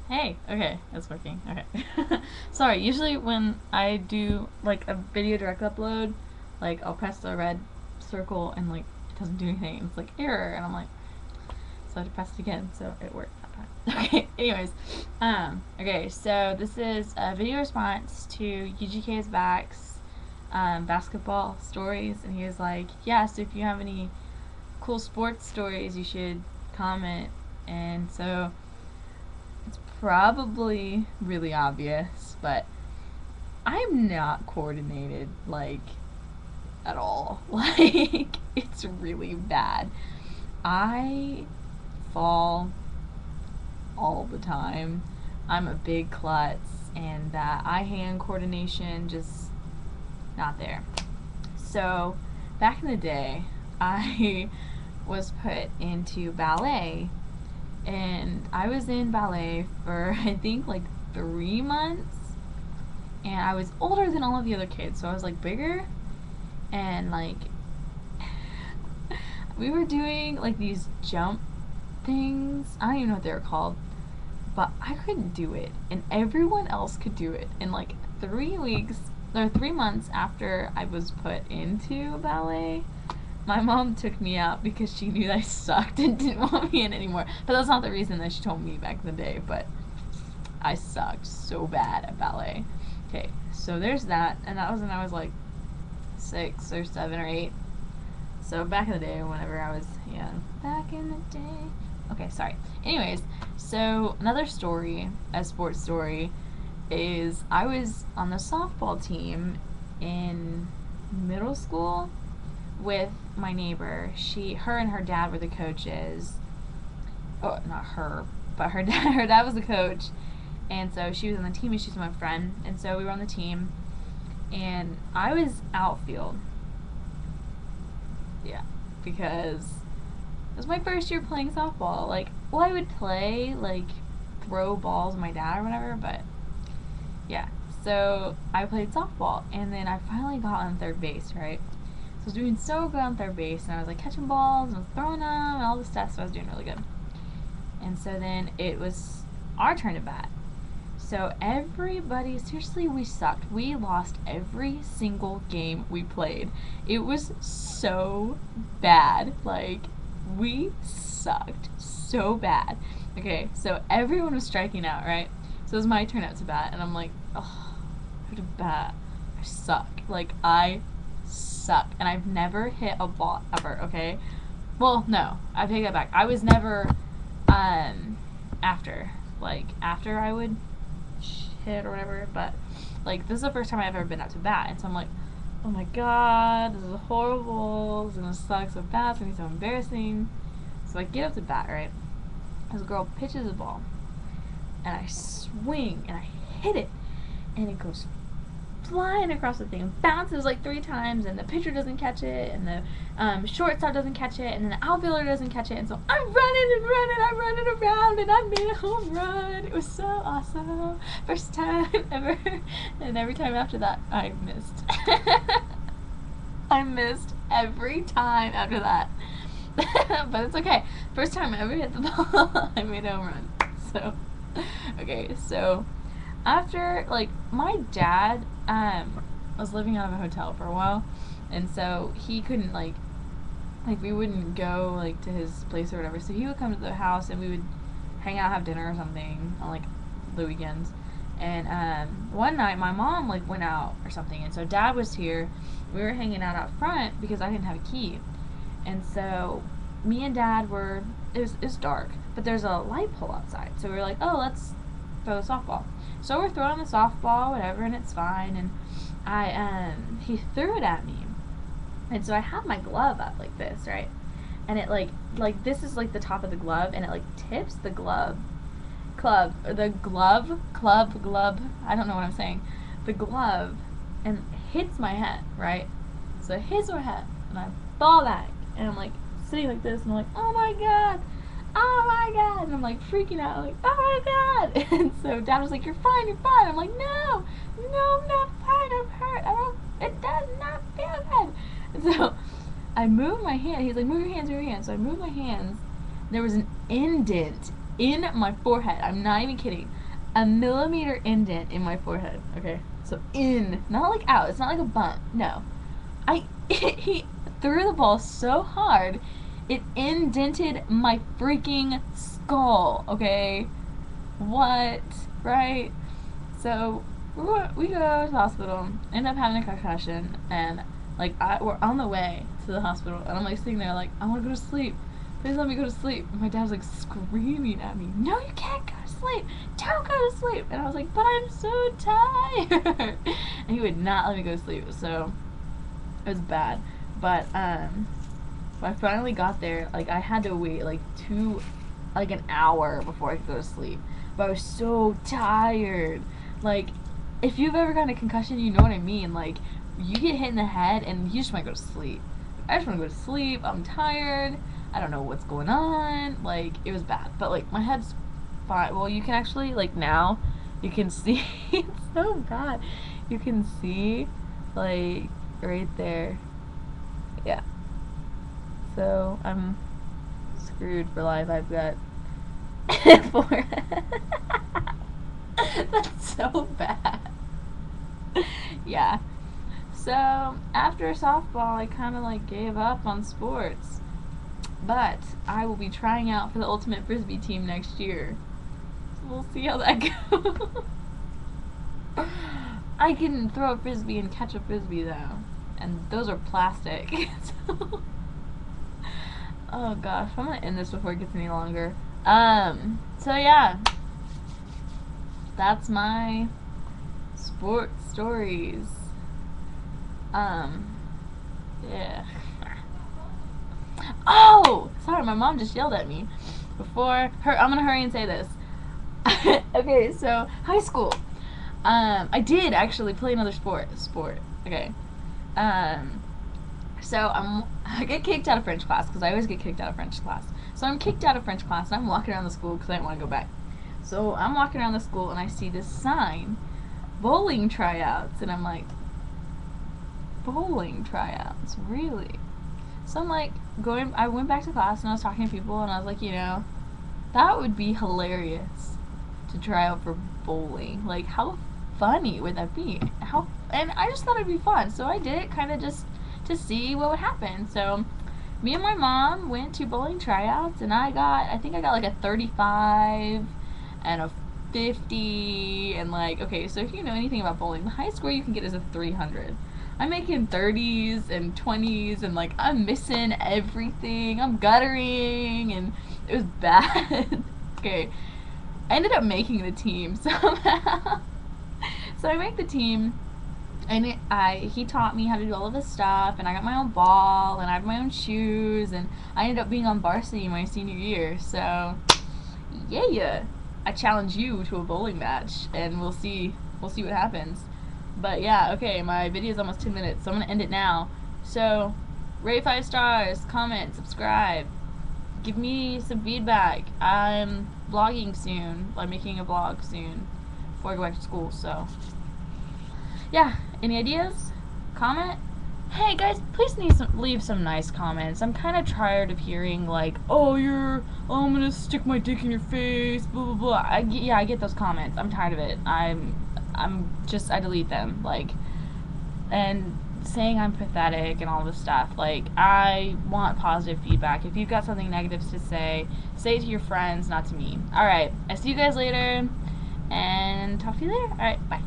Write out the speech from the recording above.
Hey, okay, it's working. Okay. Sorry, usually when I do like a video direct upload, like I'll press the red circle and like it doesn't do anything. It's like error and I'm like so I had to press it again, so it worked that time. Okay, anyways. Okay, so this is a video response to UGKisBACK's basketball stories, and he was like, yeah, so if you have any cool sports stories you should comment. And so it's probably really obvious, but I'm not coordinated, like, at all. Like, it's really bad. I fall all the time. I'm a big klutz, and that eye-hand coordination just not there. So, back in the day, I was put into ballet, and I was in ballet for I think like 3 months, and I was older than all of the other kids, so I was like bigger, and like we were doing like these jump things. I don't even know what they were called, but I couldn't do it, and everyone else could do it. And like 3 weeks or 3 months after I was put into ballet, my mom took me out because she knew that I sucked and didn't want me in anymore. But that's not the reason that she told me back in the day, but I sucked so bad at ballet. Okay, so there's that, and that was when I was like 6 or 7 or 8. So back in the day, whenever I was young. Back in the day. Okay, sorry. Anyways, so another story, a sports story, is I was on the softball team in middle school with my neighbor. Her and her dad were the coaches. Oh, not her, but her dad. Her dad was the coach, and so she was on the team, and she's my friend. And so we were on the team, and I was outfield. Yeah, because it was my first year playing softball. Like, well, I would play like throw balls with my dad or whatever, but yeah. So I played softball, and then I finally got on third base, right? So I was doing so good on third base, and I was like catching balls and I was throwing them and all this stuff, so I was doing really good. And so then it was our turn to bat. So everybody, seriously, we sucked. We lost every single game we played. It was so bad. Like, we sucked so bad. Okay, so everyone was striking out, right? So it was my turn out to bat, and I'm like, oh, I have to bat. I suck. Like, I suck. And I've never hit a ball ever, okay? Well, no, I take that back. I was never, after I would hit or whatever, but like this is the first time I've ever been out to bat, and so I'm like, oh my god, this is horrible, this is gonna suck so bad, it's gonna be so embarrassing. So I get up to bat, right? This girl pitches a ball, and I swing and I hit it, and it goes flying across the thing, bounces like 3 times, and the pitcher doesn't catch it, and the shortstop doesn't catch it, and then the outfielder doesn't catch it, and so I'm running around, and I made a home run. It was so awesome. First time ever. And every time after that, I missed. I missed every time after that. But it's okay. First time I ever hit the ball, I made a home run. So, okay, so after, like, my dad was living out of a hotel for a while, and so he couldn't like we wouldn't go like to his place or whatever, so he would come to the house and we would hang out, have dinner or something on like the weekends. And one night my mom like went out or something, and so dad was here. We were hanging out front because I didn't have a key, and so me and dad were, it was dark, but there's a light pole outside, so we were like, oh, let's throw the softball. So we're throwing the softball, whatever, and it's fine. And he threw it at me, and so I have my glove up like this, right? And it like this is like the top of the glove, and it like tips the glove, I don't know what I'm saying, the glove, and hits my head, right? So it hits my head, and I fall back, and I'm like sitting like this, and I'm like, oh my god, and I'm like freaking out, like, oh my god. And so dad was like, you're fine. I'm like, no, I'm not fine, I'm hurt, it does not feel good. And so I moved my hand. He's like, move your hands. So I moved my hands. There was an indent in my forehead. I'm not even kidding. A millimeter indent in my forehead. Okay, so in, not like out. It's not like a bump. No, he threw the ball so hard, it indented my freaking skull. Okay, what? Right? So we go to the hospital, end up having a concussion, and like we're on the way to the hospital, and I'm like sitting there like, I want to go to sleep. Please let me go to sleep. And my dad's like screaming at me, no, you can't go to sleep. Don't go to sleep. And I was like, but I'm so tired. And he would not let me go to sleep. So it was bad. But when I finally got there, like I had to wait like an hour before I could go to sleep. But I was so tired. Like, if you've ever gotten a concussion, you know what I mean. Like, you get hit in the head and you just want to go to sleep. I just want to go to sleep. I'm tired. I don't know what's going on. Like, it was bad. But, like, my head's fine. Well, you can actually, like, now, you can see. It's so bad. You can see, like, right there. Yeah. So, I'm screwed for life. I've got forehead. That's so bad. Yeah. So after softball, I kind of like gave up on sports, but I will be trying out for the ultimate frisbee team next year. So we'll see how that goes. I can throw a frisbee and catch a frisbee though, and those are plastic. So, oh gosh, I'm gonna end this before it gets any longer. So yeah. That's my sports stories. Yeah. Oh! Sorry, my mom just yelled at me. I'm gonna hurry and say this. Okay, so, high school. I did actually play another sport. Okay. So, I get kicked out of French class, because I always get kicked out of French class. So, I'm kicked out of French class, and I'm walking around the school because I didn't want to go back. So I'm walking around the school and I see this sign, bowling tryouts, and I'm like, bowling tryouts, really? So I'm like, I went back to class and I was talking to people and I was like, you know, that would be hilarious to try out for bowling. Like, how funny would that be? And I just thought it'd be fun, so I did it kind of just to see what would happen. So me and my mom went to bowling tryouts and I think I got like a 35 and a 50, and like, okay, so if you know anything about bowling, the highest score you can get is a 300. I'm making 30s and 20s, and like, I'm missing everything. I'm guttering, and it was bad. Okay, I ended up making the team somehow. So I make the team, and he taught me how to do all of this stuff, and I got my own ball, and I have my own shoes, and I ended up being on varsity my senior year. So yeah. I challenge you to a bowling match, and we'll see what happens. But yeah, okay, my video is almost 10 minutes, so I'm gonna end it now. So, rate 5 stars, comment, subscribe, give me some feedback. I'm vlogging soon. I'm making a vlog soon before I go back to school. So yeah, any ideas? Comment. Hey guys, please leave some nice comments. I'm kind of tired of hearing like, oh, I'm gonna stick my dick in your face, blah blah blah. I get those comments. I'm tired of it. I delete them. Like, and saying I'm pathetic and all this stuff. Like, I want positive feedback. If you've got something negative to say it to your friends, not to me. Alright, I see you guys later, and talk to you later. Alright, bye.